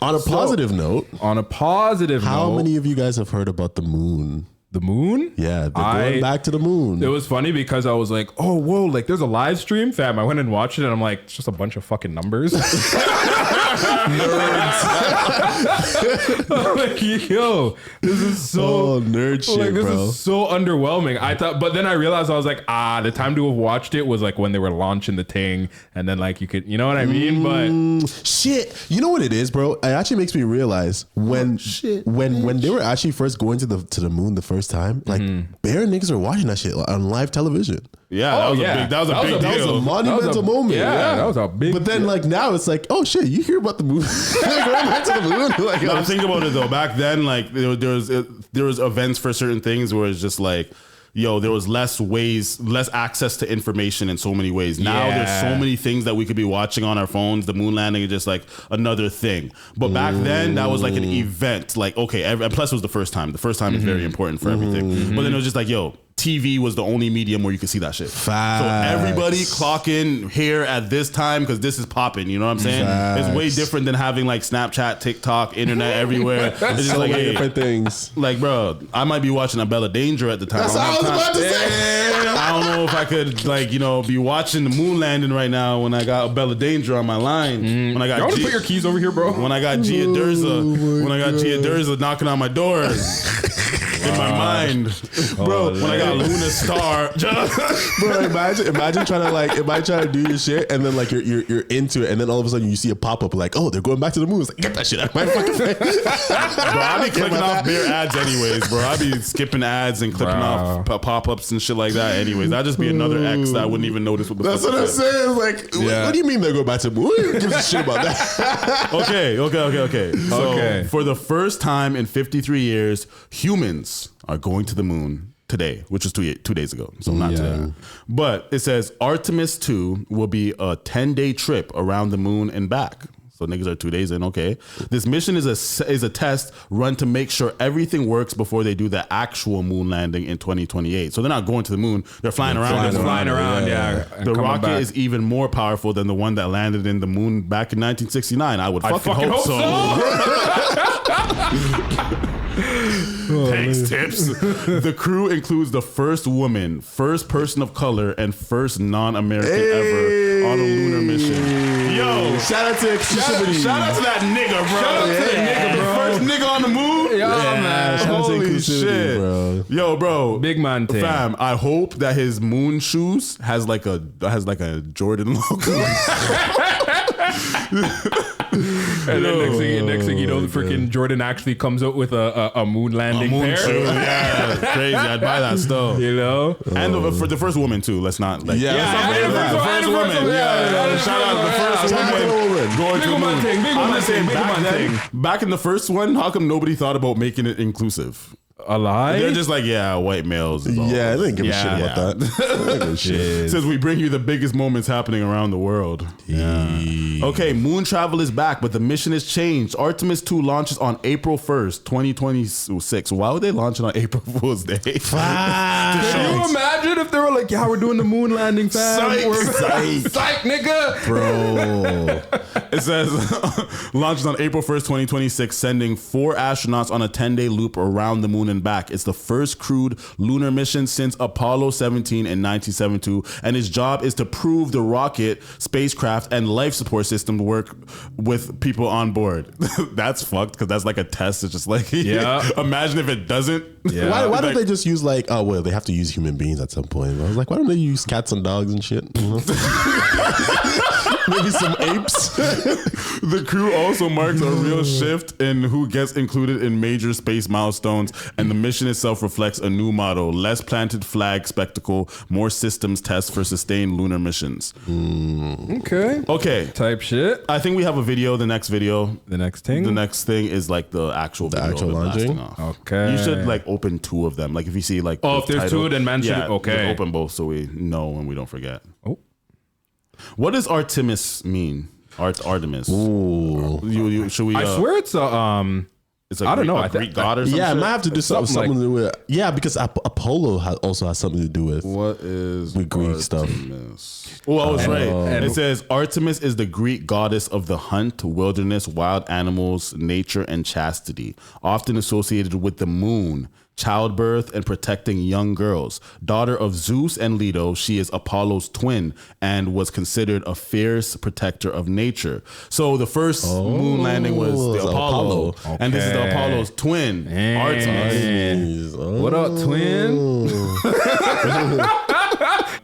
On a positive note. How many of you guys have heard about the moon? The moon? Yeah, they're going back to the moon. It was funny because I was like, oh, whoa, like there's a live stream, fam. I went and watched it and I'm like, it's just a bunch of fucking numbers. I'm like, yo, this is so nerd shit, like, this bro. is so underwhelming. I thought, but then I realized I was like, the time to have watched it was like when they were launching the thing, and then like you could, you know what I mean? But shit, you know what it is, bro? It actually makes me realize when they were actually first going to the moon the first time, like bare niggas are watching that shit on live television. Yeah, that was a big deal. That was a monumental moment. Yeah, that was a big. But then, like now, it's like, oh shit, you hear about the moon? Going back to the moon. Like, no, think about it though. Back then, like there was events for certain things where it's just like, yo, there was less access to information in so many ways. Now there's so many things that we could be watching on our phones. The moon landing is just like another thing. But back then, that was like an event. Like, okay, and plus it was the first time. The first time is very important for everything. But then it was just like, yo, TV was the only medium where you could see that shit. Facts. So everybody clock in here at this time because this is popping. You know what I'm saying? Facts. It's way different than having like Snapchat, TikTok, internet everywhere. It's just so like, many hey, different things. like, bro, I might be watching a Bella Danger at the time. That's what I was about to say. I don't know if I could, like, you know, be watching the moon landing right now when I got a Bella Danger on my line. When I got you want to put your keys over here, bro? When I got Gia Durza knocking on my door. In my mind, bro. When I got Luna Star, bro. Imagine trying to do your shit, and then like you're into it, and then all of a sudden you see a pop up like, oh, they're going back to the moon. It's like, get that shit out of my fucking face, bro. I be clicking off bare ads anyways, bro. I be skipping ads and clicking off pop ups and shit like that. Anyways, that'd just be another X that I wouldn't even notice what the. That's what I'm saying. Like, what do you mean they're going back to the moon? Who gives a shit about that? Okay. So for the first time in 53 years, humans are going to the moon today, which was 2 days ago. So not today. But it says Artemis 2 will be a 10-day trip around the moon and back. So niggas are 2 days in. Okay. This mission is a test run to make sure everything works before they do the actual moon landing in 2028. So they're not going to the moon. They're flying around. Yeah. The rocket is even more powerful than the one that landed in the moon back in 1969. I would fucking hope so. Thanks, Tips. The crew includes the first woman, first person of color, and first non-American ever on a lunar mission. Yo, shout out to exclusivity. Shout out to that nigga, bro. Shout out to the nigga, bro. First nigga on the moon. Man. Holy shit, bro. Yo, bro. Big man thing. Fam, I hope that his moon shoes has like a Jordan logo. And then next thing you know, the freaking Jordan actually comes out with a moon landing pair. Yeah, crazy. I'd buy that stuff. You know, and for the first woman too. Let's not like the first woman. Shout out the first woman going to the moon. I'm just saying back in the first one, how come nobody thought about making it inclusive? A lie? They're just like, white males. They didn't give a shit about that. Says we bring you the biggest moments happening around the world. Yeah. Okay, moon travel is back, but the mission has changed. Artemis 2 launches on April 1st, 2026. Why would they launch it on April Fool's Day? Can you imagine if they were like, we're doing the moon landing, fam? Psych, nigga. Bro. It says launches on April 1st, 2026, sending 4 astronauts on a 10-day loop around the moon and back. It's the first crewed lunar mission since Apollo 17 in 1972, and its job is to prove the rocket, spacecraft, and life support system work with people on board. That's fucked because that's like a test. It's just like, imagine if it doesn't. Yeah. Why don't they just use like, they have to use human beings at some point. I was like, why don't they use cats and dogs and shit? Maybe some apes. The crew also marks a real shift in who gets included in major space milestones, and the mission itself reflects a new motto: less planted flag spectacle, more systems tests for sustained lunar missions. Okay. Type shit. I think we have a video. The next video. The next thing is like the actual launching. Okay. You should like open 2 of them. Like if you see like if there's 2, then mention it. Okay. Open both so we know and we don't forget. Oh. What does Artemis mean? Artemis. Ooh. Should we? I swear it's It's like I don't know. A Greek god or something. Yeah, it might have to do something like- to do with. Yeah, because Apollo also has something to do with What is with Greek stuff. Oh, I was right. and- It says Artemis is the Greek goddess of the hunt, wilderness, wild animals, nature, and chastity, often associated with the moon, childbirth, and protecting young girls. Daughter of Zeus and Leto, she is Apollo's twin and was considered a fierce protector of nature. So the first moon landing was the Apollo. And this is the Apollo's twin, Artemis. What up, twin?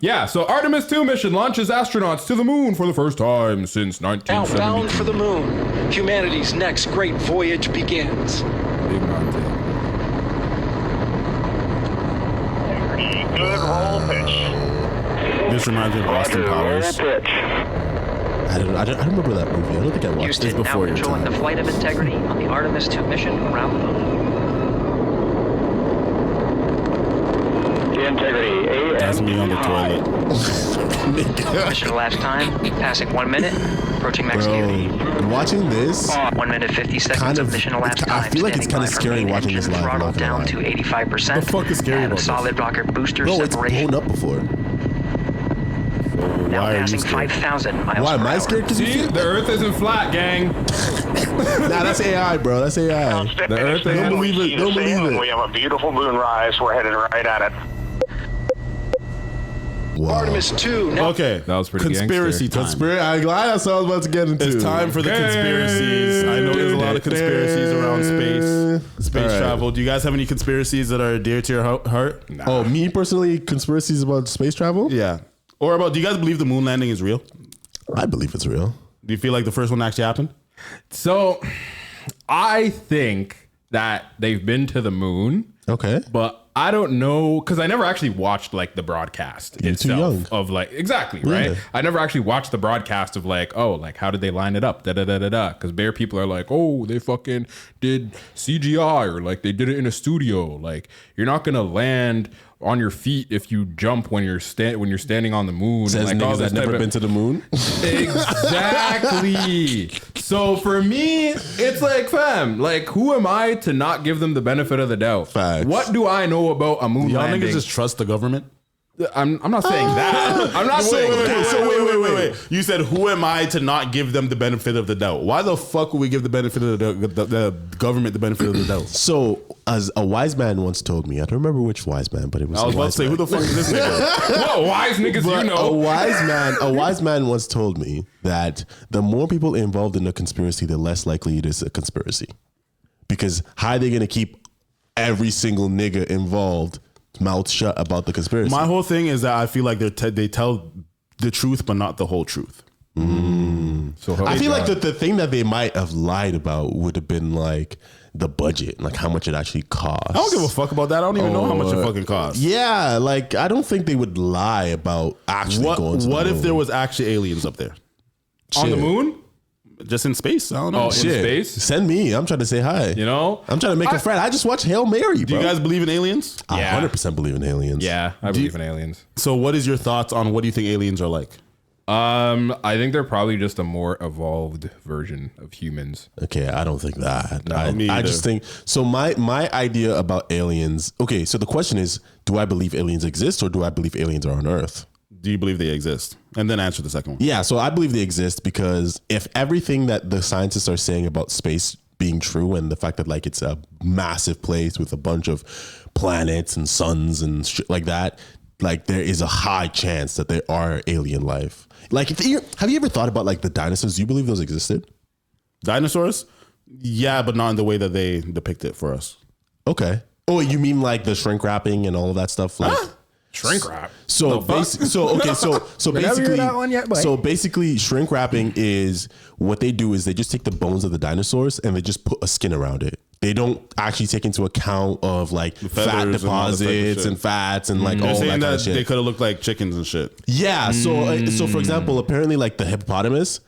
Yeah, so Artemis 2 mission launches astronauts to the moon for the first time since 1970. Outbound for the moon. Humanity's next great voyage begins. Big mountain. Good roll pitch. This reminds me of Austin Powers. I don't remember that movie. I don't think I watched Houston, it now before your controlling time. the flight of integrity on the Artemis 2 mission around the moon. Integrity. That's me on the toilet. Mission elapsed time, passing 1 minute, approaching max speed. Bro, watching this, 1 minute 50 seconds kind of of- mission elapsed I time. feel like it's standing kinda by for scary main watching this engine live, I'm throttle not gonna down lie. to 85%. The fuck is scary and about this? solid rocket booster bro, it's separation. blown up before. Now Why are you passing scared? 5,000 miles Why am per I hour. scared? Because you See, feel. the Earth isn't flat, gang. Nah, that's AI, bro. That's AI. The Earth Don't isn't. believe it. Don't believe it. We have a beautiful moonrise. We're headed right at it. Wow. Artemis 2 now. Okay. That was pretty Conspiracy time. I'm glad that's what I was about to get into. It's time for the conspiracies. I know there's a lot of conspiracies around space All right. travel. Do you guys have any conspiracies that are dear to your heart? Oh, me personally, conspiracies about space travel? Yeah. Or about, do you guys believe the moon landing is real? I believe it's real. Do you feel like the first one actually happened? So, I think that they've been to the moon, Okay. but I don't know because I never actually watched like the broadcast You're too itself young. of like exactly right. Yeah. I never actually watched the broadcast of like like how did they line it up da da da da da because bare people are like they fucking did CGI or like they did it in a studio. Like you're not gonna land on your feet if you jump when you're standing on the moon. Says and, like, all niggas this that never type of- been to the moon. Exactly. So for me, it's like, fam, like, who am I to not give them the benefit of the doubt? Facts. What do I know about a moon Y'all landing? niggas just trust the government? I'm not saying that. I'm not saying that. Wait. You said, who am I to not give them the benefit of the doubt? Why the fuck would we give the benefit of the government the benefit of the doubt? So, as a wise man once told me, I don't remember which wise man, but it was I was a about to wise say, man. who the fuck is this nigga? What wise niggas But you know? a wise man once told me that the more people involved in a conspiracy, the less likely it is a conspiracy. Because how are they going to keep every single nigga involved mouth shut about the conspiracy? My whole thing is that I feel like they tell the truth, but not the whole truth. So I feel like the thing that they might have lied about would have been like the budget, like how much it actually costs. I don't give a fuck about that. I don't even know how much it fucking costs. Yeah, like I don't think they would lie about actually going to What the if moon. there was actually aliens up there? on the Shit. moon? Just in space? I don't know. Oh, in space? Send me. I'm trying to say hi. You know? I'm trying to make a friend. I just watched Hail Mary, Do bro. you guys believe in aliens? I Yeah. 100% believe in aliens. Yeah, I believe in aliens. So what is your thoughts on what do you think aliens are like? I think they're probably just a more evolved version of humans. Okay, I don't think that. me I either. just think so. My idea about aliens. Okay, so the question is, do I believe aliens exist or do I believe aliens are on Earth? Do you believe they exist? And then answer the second one. Yeah, so I believe they exist because if everything that the scientists are saying about space being true and the fact that like it's a massive place with a bunch of planets and suns and shit like that, like there is a high chance that there are alien life. Like, have you ever thought about like the dinosaurs? Do you believe those existed? Dinosaurs? Yeah, but not in the way that they depict it for us. Okay. Oh, you mean like the shrink wrapping and all of that stuff? Like, Shrink wrap. so basically, that one yet, boy? so basically, shrink wrapping is what they do is they just take the bones of the dinosaurs and they just put a skin around it. They don't actually take into account of like fat feathers and all that type of deposits shit. and fats and like They're all that saying kind that of shit. they could have looked like chickens and shit. Yeah. So for example, apparently like the hippopotamus,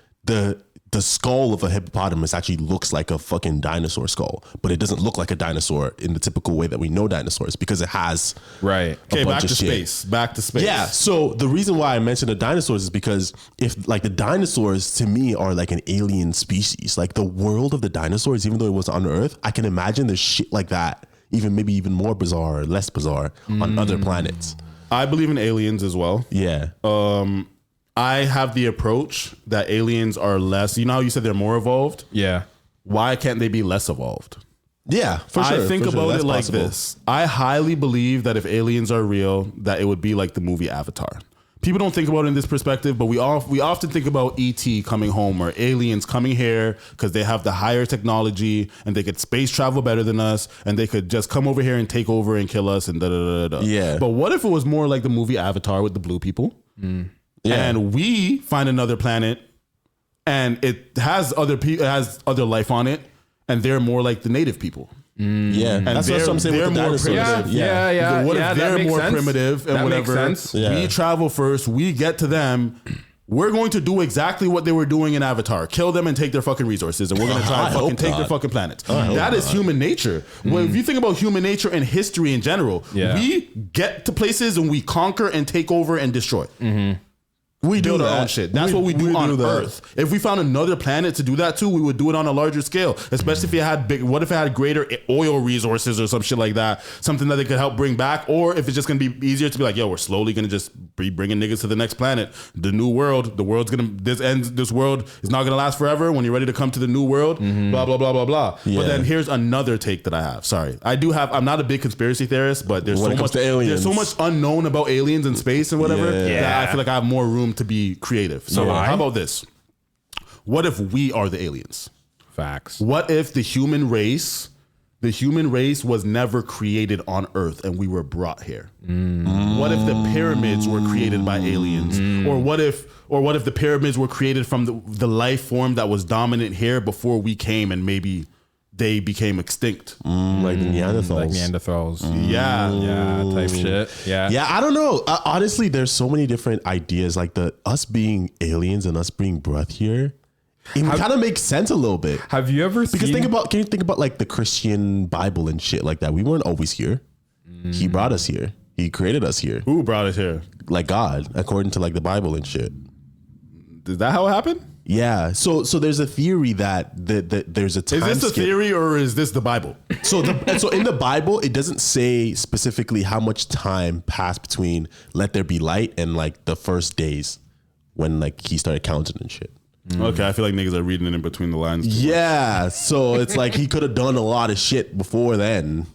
the skull of a hippopotamus actually looks like a fucking dinosaur skull, but it doesn't look like a dinosaur in the typical way that we know dinosaurs because it has Okay, back to space. Back to space. Yeah. So the reason why I mentioned the dinosaurs is because if like the dinosaurs to me are like an alien species, like the world of the dinosaurs, even though it was on Earth, I can imagine there's shit like that, maybe even more bizarre or less bizarre on other planets. I believe in aliens as well. Yeah. I have the approach that aliens are less. You know how you said they're more evolved? Yeah. Why can't they be less evolved? Yeah, for sure. I think for sure. about That's it like possible. this. I highly believe that if aliens are real, that it would be like the movie Avatar. People don't think about it in this perspective, but we often think about ET coming home or aliens coming here because they have the higher technology and they could space travel better than us and they could just come over here and take over and kill us and da da da da. Yeah. But what if it was more like the movie Avatar with the blue people? Yeah. And we find another planet and it has other life on it and they're more like the native people. Yeah, And that's what I'm saying with the more dinosaurs. primitive. Yeah. What yeah, if that they're makes more sense. primitive and That whatever? makes sense. Yeah. We travel first. We get to them. We're going to do exactly what they were doing in Avatar: kill them and take their fucking resources, and we're going to try I and fucking hope take their not. fucking planets. hope That is not. human nature. Well, if you think about human nature and history in general, Yeah. we get to places and we conquer and take over and destroy. We Build do our that. own shit. That's what we do on that. Earth. If we found another planet to do that too, we would do it on a larger scale. Especially if it had what if it had greater oil resources or some shit like that, something that they could help bring back, or if it's just gonna be easier to be like, yo, we're slowly gonna just be bringing niggas to the next planet, the new world. The world's gonna this world is not gonna last forever. When you're ready to come to the new world, blah blah blah blah blah. Yeah. But then here's another take that I have. Sorry, I'm not a big conspiracy theorist, but there's When it so comes much to aliens. there's so much unknown about aliens and space and whatever Yeah. that I feel like I have more room to be creative. So Yeah. how about this? What if we are the aliens? Facts. What if the human race was never created on Earth and we were brought here? What if the pyramids were created by aliens? Or what if the pyramids were created from the life form that was dominant here before we came and maybe they became extinct? Like the Neanderthals. Like Neanderthals. Yeah. Yeah, type shit. Yeah. Yeah, I don't know. Honestly, there's so many different ideas. Like us being aliens and us being brought here, it kind of makes sense a little bit. Have you ever Because seen... can you think about like the Christian Bible and shit like that? We weren't always here. He brought us here. He created us here. Who brought us here? Like God, according to like the Bible and shit. Is that how it happened? Yeah. So there's a theory that there's a time Is this a skip. theory or is this the Bible? So in the Bible, it doesn't say specifically how much time passed between let there be light and like the first days when like he started counting and shit. Okay, I feel like niggas are reading it in between the lines. Yeah. So it's like he could have done a lot of shit before then.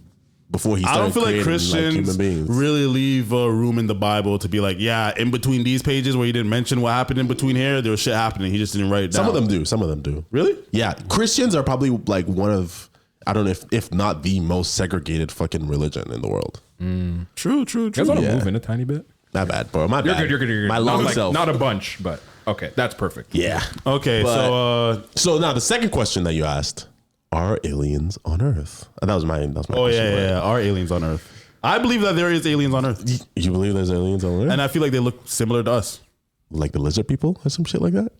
Before he I started don't feel like creating, Christians human beings. really leave room in the Bible to be like, yeah, in between these pages where he didn't mention what happened in between here, there was shit happening. He just didn't write it down. Some of them do. Really? Yeah. Christians are probably like one of, I don't know if not the most segregated fucking religion in the world. True. You guys want to Yeah. move in a tiny bit? Not bad, bro. My bad. You're good. My not, long like, self. not a bunch, but okay, that's perfect. Yeah. Okay, But- So now the second question that you asked, are aliens on Earth? And that was my oh question. yeah. Are aliens on Earth? I believe that there is aliens on Earth. You believe there's aliens on Earth? And I feel like they look similar to us. Like the lizard people or some shit like that?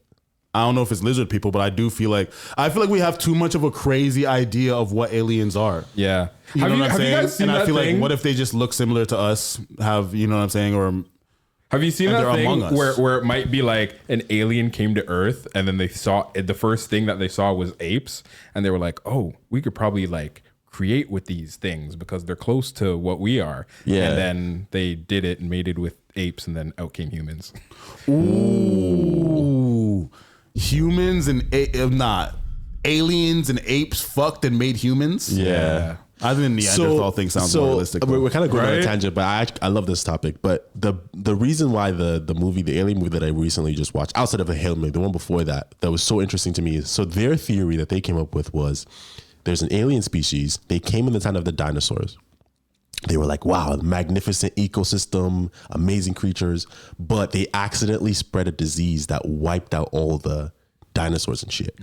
I don't know if it's lizard people, but I feel like we have too much of a crazy idea of what aliens are. Yeah. You know what I'm have saying? you guys seen and I that feel thing? like, what if they just look similar to us? You know what I'm saying? Or Have you seen and that they're thing among us. where it might be like an alien came to Earth and then they saw the first thing that they saw was apes and they were like, oh, we could probably like create with these things because they're close to what we are. Yeah. And then they did it and made it with apes and then out came humans. ooh, humans and aliens and apes fucked and made humans. Yeah. I think the Neanderthal thing sounds more realistic. We're kind of going on a Right? tangent, but I love this topic. But the reason why the alien movie that I recently just watched, outside of the Hail Mary, the one before that was so interesting to me is, so their theory that they came up with was there's an alien species. They came in the time of the dinosaurs. They were like, wow, magnificent ecosystem, amazing creatures, but they accidentally spread a disease that wiped out all the dinosaurs and shit,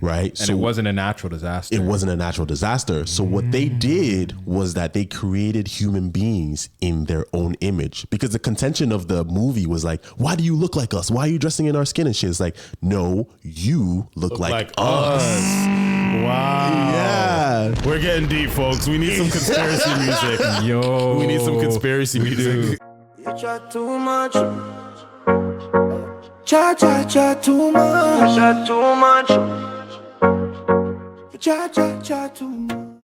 right? And it wasn't a natural disaster. It wasn't a natural disaster. So what they did was that they created human beings in their own image, because the contention of the movie was like, why do you look like us? Why are you dressing in our skin and shit? It's like, no, you look like us. Wow. Yeah. We're getting deep, folks. We need some conspiracy music. Yo. We need some conspiracy music. You chat too much. Chat too much. Chat too much. Chat too much.